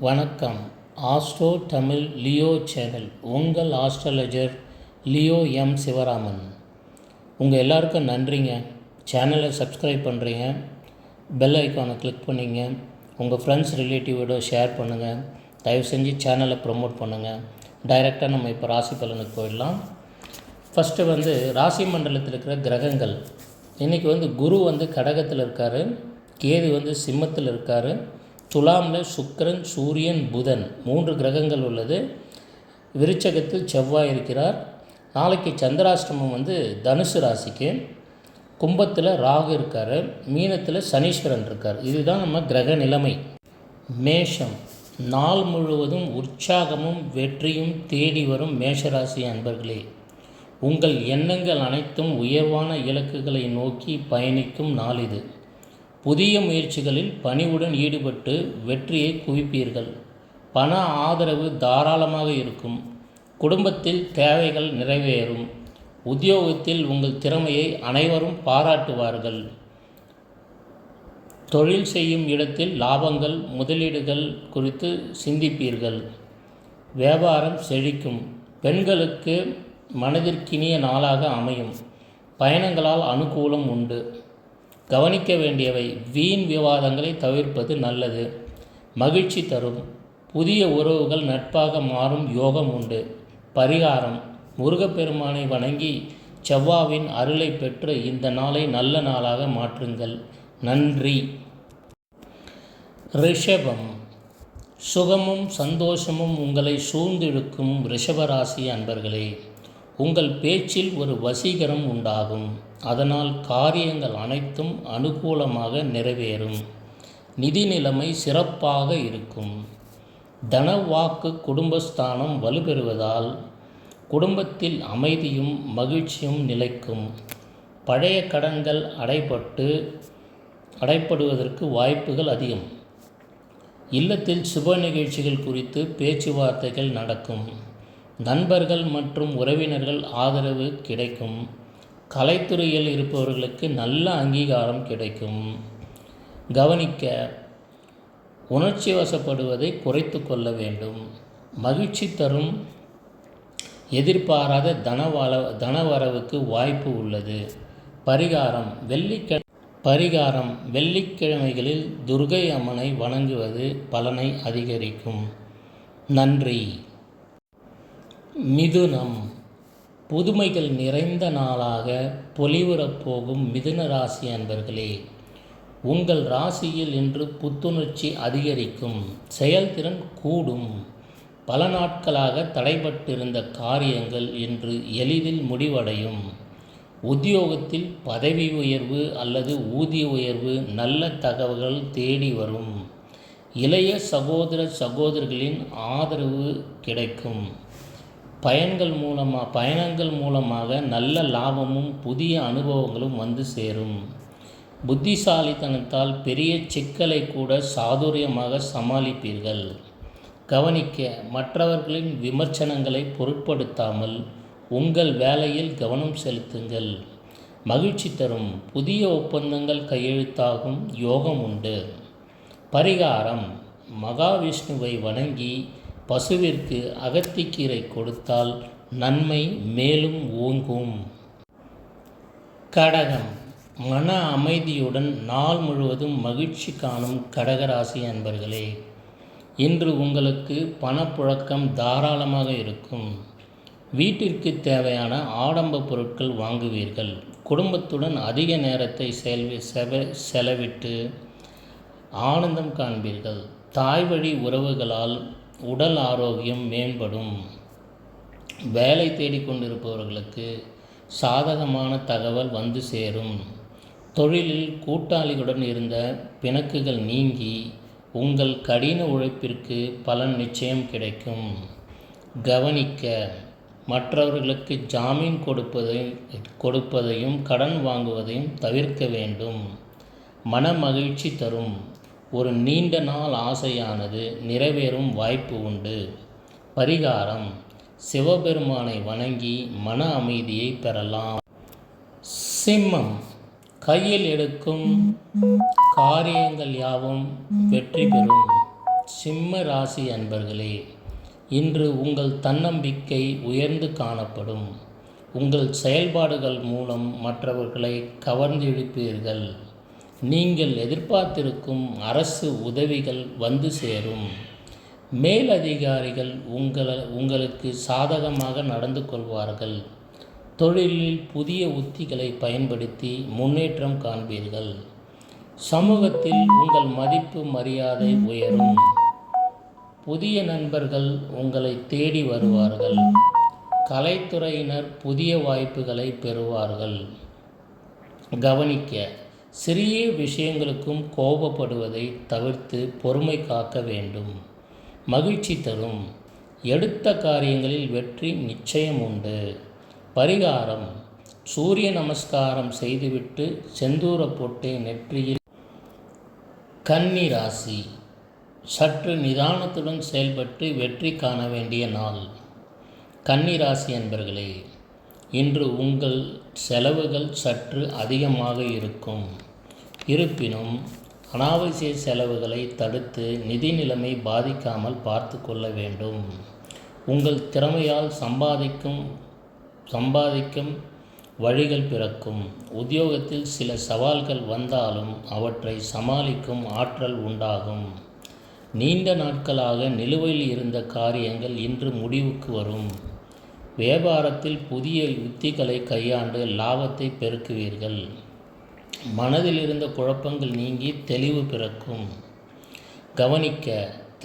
வணக்கம். Astro Tamil Leo channel. உங்கள் astrologer Leo M Sivaraman. உங்கள் எல்லாருக்கும் நன்றிங்க. சேனலை சப்ஸ்கிரைப் பண்ணுறீங்க, பெல் ஐக்கானை கிளிக் பண்ணிங்க, உங்கள் ஃப்ரெண்ட்ஸ் ரிலேட்டிவோட ஷேர் பண்ணுங்கள். தயவு செஞ்சு சேனலை ப்ரொமோட் பண்ணுங்கள். டைரெக்டாக நம்ம இப்போ ராசி பலனுக்கு போயிடலாம். ஃபஸ்ட்டு ராசி மண்டலத்தில் இருக்கிற கிரகங்கள். இன்றைக்கி குரு கடகத்தில் இருக்கார், கேது சிம்மத்தில் இருக்கார், துலாமில் சுக்கிரன், சூரியன், புதன் 3 கிரகங்கள் உள்ளது. விருச்சகத்தில் செவ்வாய் இருக்கிறார். நாளைக்கு சந்திராஷ்டமம் தனுசு ராசிக்கு. கும்பத்தில் ராகு இருக்கார், மீனத்தில் சனீஸ்வரன் இருக்கார். இதுதான் நம்ம கிரக நிலைமை. மேஷம். நாள் முழுவதும் உற்சாகமும் வெற்றியும் தேடி வரும் மேஷராசி அன்பர்களே, உங்கள் எண்ணங்கள் அனைத்தும் உயர்வான இலக்குகளை நோக்கி பயணிக்கும் நாள் இது. புதிய முயற்சிகளில் பணிவுடன் ஈடுபட்டு வெற்றியை குவிப்பீர்கள். பண ஆதரவு தாராளமாக இருக்கும். குடும்பத்தில் தேவைகள் நிறைவேறும். உத்தியோகத்தில் உங்கள் திறமையை அனைவரும் பாராட்டுவார்கள். தொழில் செய்யும் இடத்தில் லாபங்கள், முதலீடுகள் குறித்து சிந்திப்பீர்கள். வியாபாரம் செழிக்கும். பெண்களுக்கு மனதிற்கினிய நாளாக அமையும். பயணங்களால் அனுகூலம் உண்டு. கவனிக்க வேண்டியவை: வீண் விவாதங்களை தவிர்ப்பது நல்லது. மகிழ்ச்சி தரும். புதிய உறவுகள் நட்பாக மாறும் யோகம் உண்டு. பரிகாரம்: முருகப்பெருமானை வணங்கி செவ்வாவின் அருளை பெற்று இந்த நாளை நல்ல நாளாக மாற்றுங்கள். நன்றி. ரிஷபம். சுகமும் சந்தோஷமும் உங்களை சூழ்ந்திழுக்கும் ரிஷபராசி அன்பர்களே, உங்கள் பேச்சில் ஒரு வசீகரம் உண்டாகும். அதனால் காரியங்கள் அனைத்தும் அனுகூலமாக நிறைவேறும். நிதி நிலைமை சிறப்பாக இருக்கும். தனவாக்கு குடும்பஸ்தானம் வலுப்பெறுவதால் குடும்பத்தில் அமைதியும் மகிழ்ச்சியும் நிலைக்கும். பழைய கடன்கள் அடைப்படுவதற்கு வாய்ப்புகள் அதிகம். இல்லத்தில் சுப நிகழ்ச்சிகள் குறித்து பேச்சுவார்த்தைகள் நடக்கும். நண்பர்கள் மற்றும் உறவினர்கள் ஆதரவு கிடைக்கும். கலைத்துறையில் இருப்பவர்களுக்கு நல்ல அங்கீகாரம் கிடைக்கும். கவனிக்க: உணர்ச்சி வசப்படுவதை குறைத்து கொள்ள வேண்டும். மகிழ்ச்சி தரும். எதிர்பாராத தனவரவுக்கு வாய்ப்பு உள்ளது. பரிகாரம்: வெள்ளிக்கிழமைகளில் துர்கை அம்மனை வணங்குவது பலனை அதிகரிக்கும். நன்றி. மிதுனம். புதுமைகள் நிறைந்த நாளாக பொலிவுறப் போகும் மிதுன ராசி அன்பர்களே, உங்கள் ராசியில் இன்று புத்துணர்ச்சி அதிகரிக்கும். செயல்திறன் கூடும். பல நாட்களாக தடைபட்டிருந்த காரியங்கள் இன்று எளிதில் முடிவடையும். உத்தியோகத்தில் பதவி உயர்வு அல்லது ஊதிய உயர்வு நல்ல தகவல்கள் தேடி வரும். இளைய சகோதரர்களின் ஆதரவு கிடைக்கும். பயணங்கள் மூலமாக நல்ல லாபமும் புதிய அனுபவங்களும் சேரும். புத்திசாலித்தனத்தால் பெரிய சிக்கலை கூட சாதுரியமாக சமாளிப்பீர்கள். கவனிக்க: மற்றவர்களின் விமர்சனங்களை பொருட்படுத்தாமல் உங்கள் வேலையில் கவனம் செலுத்துங்கள். மகிழ்ச்சி தரும். புதிய ஒப்பந்தங்கள் கையெழுத்தாகும் யோகம் உண்டு. பரிகாரம்: மகாவிஷ்ணுவை வணங்கி பசுவிற்கு அகத்திக்கீரை கொடுத்தால் நன்மை மேலும் ஓங்கும். கடகம். மன அமைதியுடன் நாள் முழுவதும் மகிழ்ச்சி காணும் கடகராசி அன்பர்களே, இன்று உங்களுக்கு பணப்புழக்கம் தாராளமாக இருக்கும். வீட்டிற்கு தேவையான ஆடம்ப பொருட்கள் வாங்குவீர்கள். குடும்பத்துடன் அதிக நேரத்தை செலவிட்டு ஆனந்தம் காண்பீர்கள். தாய் வழி உறவுகளால் உடல் ஆரோக்கியம் மேம்படும். வேலை தேடிக்கொண்டிருப்பவர்களுக்கு சாதகமான தகவல் சேரும். தொழிலில் கூட்டாளிகளுடன் இருந்த பிணக்குகள் நீங்கி உங்கள் கடின உழைப்பிற்கு பலன் நிச்சயம் கிடைக்கும். கவனிக்க: மற்றவர்களுக்கு ஜாமீன் கொடுப்பதையும் கடன் வாங்குவதையும் தவிர்க்க வேண்டும். மன மகிழ்ச்சி தரும். ஒரு நீண்ட நாள் ஆசையானது நிறைவேறும் வாய்ப்பு உண்டு. பரிகாரம்: சிவபெருமானை வணங்கி மன அமைதியை பெறலாம். சிம்மம். கையில் எடுக்கும் காரியங்கள் யாவும் வெற்றி பெறும். சிம்ம ராசி அன்பர்களே, இன்று உங்கள் தன்னம்பிக்கை உயர்ந்து காணப்படும். உங்கள் செயல்பாடுகள் மூலம் மற்றவர்களை கவர்ந்திழுப்பீர்கள். நீங்கள் எதிர்பார்த்திருக்கும் அரசு உதவிகள் வந்து சேரும். மேலதிகாரிகள் உங்களுக்கு சாதகமாக நடந்து கொள்வார்கள். தொழிலில் புதிய உத்திகளை பயன்படுத்தி முன்னேற்றம் காண்பீர்கள். சமூகத்தில் உங்கள் மதிப்பு மரியாதை உயரும். புதிய நண்பர்கள் உங்களை தேடி வருவார்கள். கலைத்துறையினர் புதிய வாய்ப்புகளை பெறுவார்கள். கவனிக்க, சிறிய விஷயங்களுக்கும் கோபப்படுவதை தவிர்த்து பொறுமை காக்க வேண்டும். மகிழ்ச்சி தரும். எடுத்த காரியங்களில் வெற்றி நிச்சயம் உண்டு. பரிகாரம்: சூரிய நமஸ்காரம் செய்துவிட்டு செந்தூர பொட்டை நெற்றியில். கன்னி ராசி, சற்று நிதானத்துடன் செயல்பட்டு வெற்றி காண வேண்டிய நாள். கன்னி ராசி அன்பர்களே, இன்று உங்கள் செலவுகள் சற்று அதிகமாக இருக்கும். இருப்பினும் அனாவசிய செலவுகளை தடுத்து நிதி நிலைமை பாதிக்காமல் பார்த்து கொள்ள வேண்டும். உங்கள் திறமையால் சம்பாதிக்கும் வழிகள் பிறக்கும். உத்தியோகத்தில் சில சவால்கள் வந்தாலும் அவற்றை சமாளிக்கும் ஆற்றல் உண்டாகும். நீண்ட நாட்களாக நிலுவையில் இருந்த காரியங்கள் இன்று முடிவுக்கு வரும். வியாபாரத்தில் புதிய யுத்திகளை கையாண்டு லாபத்தை பெருக்குவீர்கள். மனதில் இருந்த குழப்பங்கள் நீங்கி தெளிவு பிறக்கும். கவனிக்க,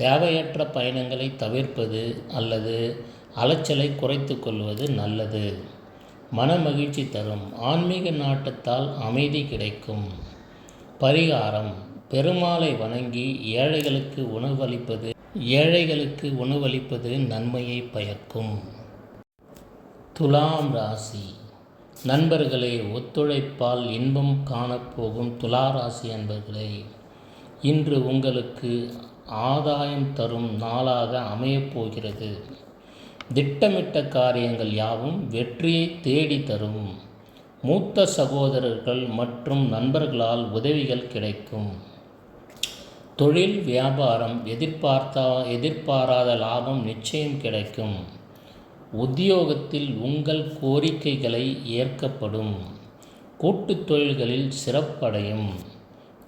தேவையற்ற பயணங்களை தவிர்ப்பது அல்லது அலைச்சலை குறைத்து கொள்வது நல்லது. மன மகிழ்ச்சி தரும். ஆன்மீக நாட்டத்தால் அமைதி கிடைக்கும். பரிகாரம்: பெருமாளை வணங்கி ஏழைகளுக்கு உணவளிப்பது நன்மையை பயக்கும். துலாம் ராசி நண்பர்களே, ஒத்துழைப்பால் இன்பம் காணப்போகும் துலா ராசி அன்பர்களே, இன்று உங்களுக்கு ஆதாயம் தரும் நாளாக அமையப்போகிறது. திட்டமிட்ட காரியங்கள் யாவும் வெற்றியை தேடி தரும். மூத்த சகோதரர்கள் மற்றும் நண்பர்களால் உதவிகள் கிடைக்கும். தொழில் வியாபாரம் எதிர்பாராத லாபம் நிச்சயம் கிடைக்கும். உத்தியோகத்தில் உங்கள் கோரிக்கைகளை ஏற்கப்படும். கூட்டுத் தொழில்களில் சிறப்படையும்.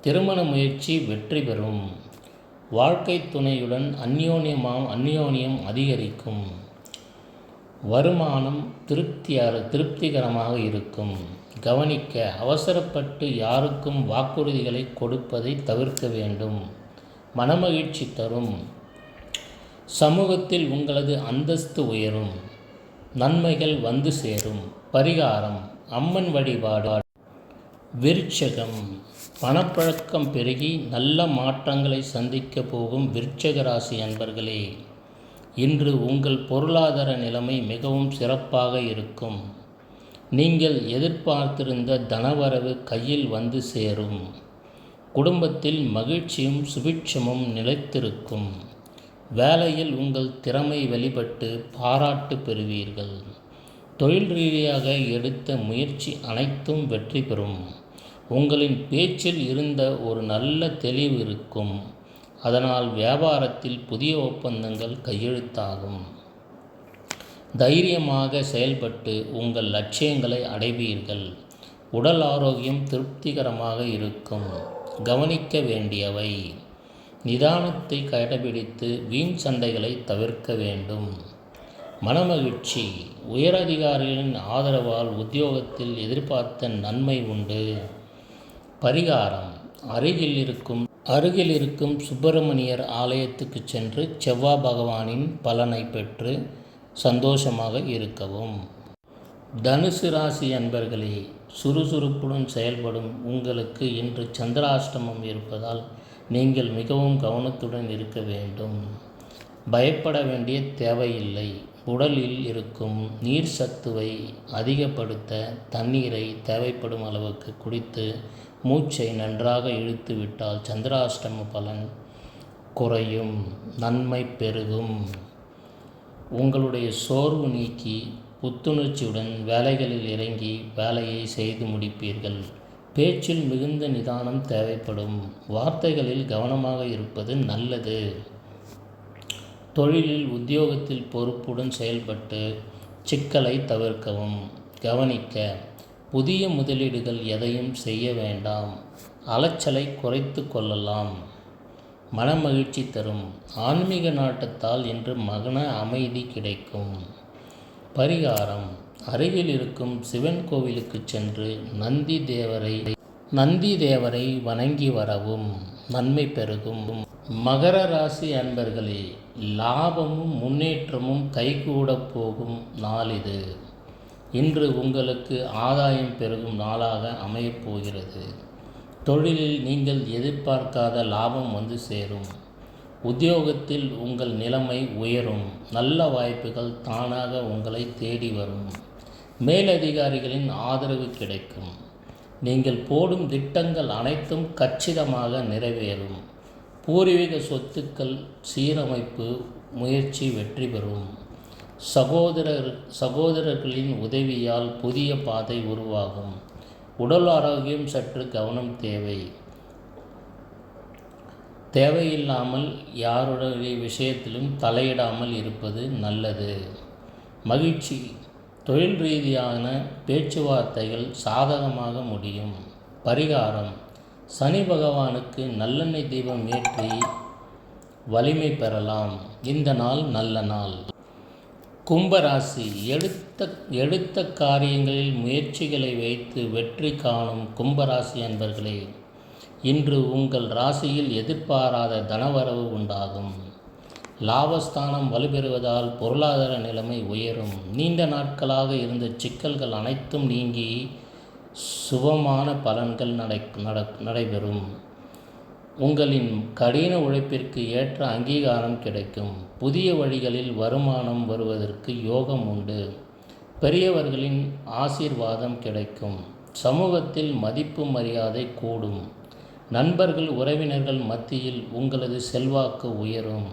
திருமண முயற்சி வெற்றி பெறும். வாழ்க்கை துணையுடன் அந்யோன்யம் அதிகரிக்கும். வருமானம் திருப்திகரமாக இருக்கும். கவனிக்க, அவசரப்பட்டு யாருக்கும் வாக்குறுதிகளை கொடுப்பதை தவிர்க்க வேண்டும். மனமகிழ்ச்சி தரும். சமூகத்தில் உங்களது அந்தஸ்து உயரும். நன்மைகள் வந்து சேரும். பரிகாரம்: அம்மன் வழிபாடு. விருட்சகம், பணப்பழக்கம் பெருகி நல்ல மாற்றங்களை சந்திக்க போகும் விருட்சக ராசி அன்பர்களே, இன்று உங்கள் பொருளாதார நிலைமை மிகவும் சிறப்பாக இருக்கும். நீங்கள் எதிர்பார்த்திருந்த தனவரவு கையில் வந்து சேரும். குடும்பத்தில் மகிழ்ச்சியும் சுபிட்சமும் நிலைத்திருக்கும். வேலையில் உங்கள் திறமை வெளிப்பட்டு பாராட்டு பெறுவீர்கள். தொழில் ரீதியாக எடுத்த முயற்சி அனைத்தும் வெற்றி பெறும். உங்களின் பேச்சில் இருந்த ஒரு நல்ல தெளிவு இருக்கும். அதனால் வியாபாரத்தில் புதிய ஒப்பந்தங்கள் கையெழுத்தாகும். தைரியமாக செயல்பட்டு உங்கள் லட்சியங்களை அடைவீர்கள். உடல் ஆரோக்கியம் திருப்திகரமாக இருக்கும். கவனிக்க வேண்டியவை: நிதானத்தை கடைபிடித்து வீண் சண்டைகளை தவிர்க்க வேண்டும். மனமகிழ்ச்சி: உயரதிகாரிகளின் ஆதரவால் உத்தியோகத்தில் எதிர்பார்த்த நன்மை உண்டு. பரிகாரம்: அருகில் இருக்கும் சுப்பிரமணியர் ஆலயத்துக்கு சென்று செவ்வாய் பகவானின் பலனை பெற்று சந்தோஷமாக இருக்கவும். தனுசு ராசி அன்பர்களே, சுறுசுறுப்புடன் செயல்படும் உங்களுக்கு இன்று சந்திராஷ்டமம் இருப்பதால் நீங்கள் மிகவும் கவனத்துடன் இருக்க வேண்டும். பயப்பட வேண்டிய தேவையில்லை. உடலில் இருக்கும் நீர் சத்துவை அதிகப்படுத்த தண்ணீரை தேவைப்படும் அளவுக்கு குடித்து மூச்சை நன்றாக இழுத்து விட்டால் சந்திராஷ்டம பலன் குறையும். நன்மை பெருகும். உங்களுடைய சோர்வு நீக்கி புத்துணர்ச்சியுடன் வேலைகளில் இறங்கி வேலையை செய்து முடிப்பீர்கள். பேச்சில் மிகுந்த நிதானம் தேவைப்படும். வார்த்தைகளில் கவனமாக இருப்பது நல்லது. தொழிலில் உத்தியோகத்தில் பொறுப்புடன் செயல்பட்டு சிக்கலை தவிர்க்கவும். கவனிக்க, புதிய முதலீடுகள் எதையும் செய்ய வேண்டாம். அலைச்சலை குறைத்து கொள்ளலாம். மனமகிழ்ச்சி தரும். ஆன்மீக நாட்டத்தால் இன்று மன அமைதி கிடைக்கும். பரிகாரம்: அருகில் இருக்கும் சிவன் கோவிலுக்கு சென்று நந்தி தேவரை வணங்கி வரவும். நன்மை பெருகும். மகர ராசி அன்பர்களே, லாபமும் முன்னேற்றமும் கைகூடப் போகும் நாள் இது. இன்று உங்களுக்கு ஆதாயம் பெருகும் நாளாக அமையப் போகிறது. தொழிலில் நீங்கள் எதிர்பார்க்காத லாபம் வந்து சேரும். உத்தியோகத்தில் உங்கள் நிலைமை உயரும். நல்ல வாய்ப்புகள் தானாக உங்களை தேடி வரும். மேலதிகாரிகளின் ஆதரவு கிடைக்கும். நீங்கள் போடும் திட்டங்கள் அனைத்தும் கச்சிதமாக நிறைவேறும். பூர்வீக சொத்துக்கள் சீரமைப்பு முயற்சி வெற்றி பெறும். சகோதரர்களின் உதவியால் புதிய பாதை உருவாகும். உடல் ஆரோக்கியம் சற்று கவனம் தேவை. தேவையில்லாமல் யாருடைய விஷயத்திலும் தலையிடாமல் இருப்பது நல்லது. மகிழ்ச்சி: தொழில் ரீதியான பேச்சுவார்த்தைகள் சாதகமாக முடியும். பரிகாரம்: சனி பகவானுக்கு நல்லெண்ணெய் தீபம் ஏற்றி வலிமை பெறலாம். இந்த நாள் நல்ல நாள். கும்பராசி: எடுத்த காரியங்களில் முயற்சிகளை வைத்து வெற்றி காணும் கும்பராசி அன்பர்களே, இன்று உங்கள் ராசியில் எதிர்பாராத தனவரவு உண்டாகும். லாபஸ்தானம் வலுப்பெறுவதால் பொருளாதார நிலைமை உயரும். நீண்ட நாட்களாக இருந்த சிக்கல்கள் அனைத்தும் நீங்கி சுபமான பலன்கள் நடைபெறும். உங்களின் கடின உழைப்பிற்கு ஏற்ற அங்கீகாரம் கிடைக்கும். புதிய வழிகளில் வருமானம் வருவதற்கு யோகம் உண்டு. பெரியவர்களின் ஆசீர்வாதம் கிடைக்கும். சமூகத்தில் மதிப்பு மரியாதை கூடும். நண்பர்கள் உறவினர்கள் மத்தியில் உங்களது செல்வாக்கு உயரும்.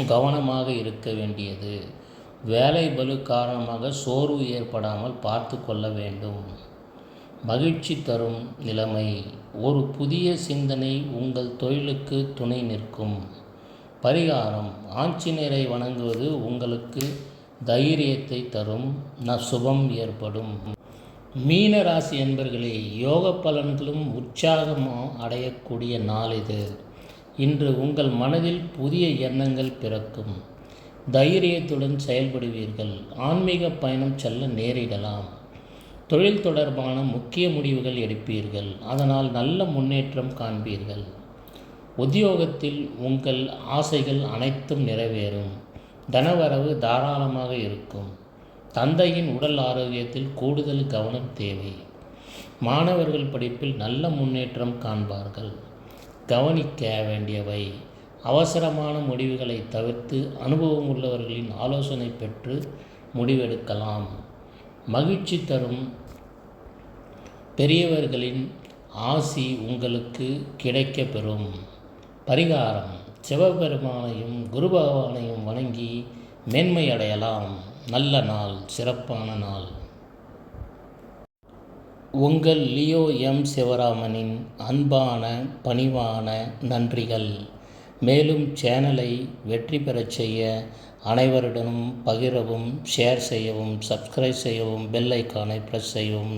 கவனமாக இருக்க வேண்டியது. வேலை பளு காரணமாக சோர்வு ஏற்படாமல் பார்த்து கொள்ள வேண்டும். மகிழ்ச்சி தரும் நிலைமை. ஒரு புதிய சிந்தனை உங்கள் தொழிலுக்கு துணை நிற்கும். பரிகாரம்: ஆஞ்சநேயரை வணங்குவது உங்களுக்கு தைரியத்தை தரும். சுபம் ஏற்படும். மீன ராசி என்பர்களே, யோக பலன்களும் உற்சாகமும் அடையக்கூடிய நாள் இது. இன்று உங்கள் மனதில் புதிய எண்ணங்கள் பிறக்கும். தைரியத்துடன் செயல்படுவீர்கள். ஆன்மீக பயணம் செல்ல நேரிடலாம். தொழில் தொடர்பான முக்கிய முடிவுகள் எடுப்பீர்கள். அதனால் நல்ல முன்னேற்றம் காண்பீர்கள். உத்தியோகத்தில் உங்கள் ஆசைகள் அனைத்தும் நிறைவேறும். தனவரவு தாராளமாக இருக்கும். தந்தையின் உடல் ஆரோக்கியத்தில் கூடுதல் கவனம் தேவை. மாணவர்கள் படிப்பில் நல்ல முன்னேற்றம் காண்பார்கள். கவனிக்க வேண்டியவை: அவசரமான முடிவுகளை தவிர்த்து அனுபவம் உள்ளவர்களின் ஆலோசனை பெற்று முடிவெடுக்கலாம். மகிழ்ச்சி தரும் பெரியவர்களின் ஆசி உங்களுக்கு கிடைக்கப்பெறும். பரிகாரம்: சிவபெருமானையும் குரு பகவானையும் வணங்கி மேன்மை அடையலாம். நல்ல நாள், சிறப்பான நாள். உங்கள் லியோ எம். சிவராமனின் அன்பான பணிவான நன்றிகள். மேலும் சேனலை வெற்றி பெறச் செய்ய அனைவருடனும் பகிரவும், ஷேர் செய்யவும், சப்ஸ்கிரைப் செய்யவும், பெல் ஐக்கானை பிரஸ் செய்யவும்.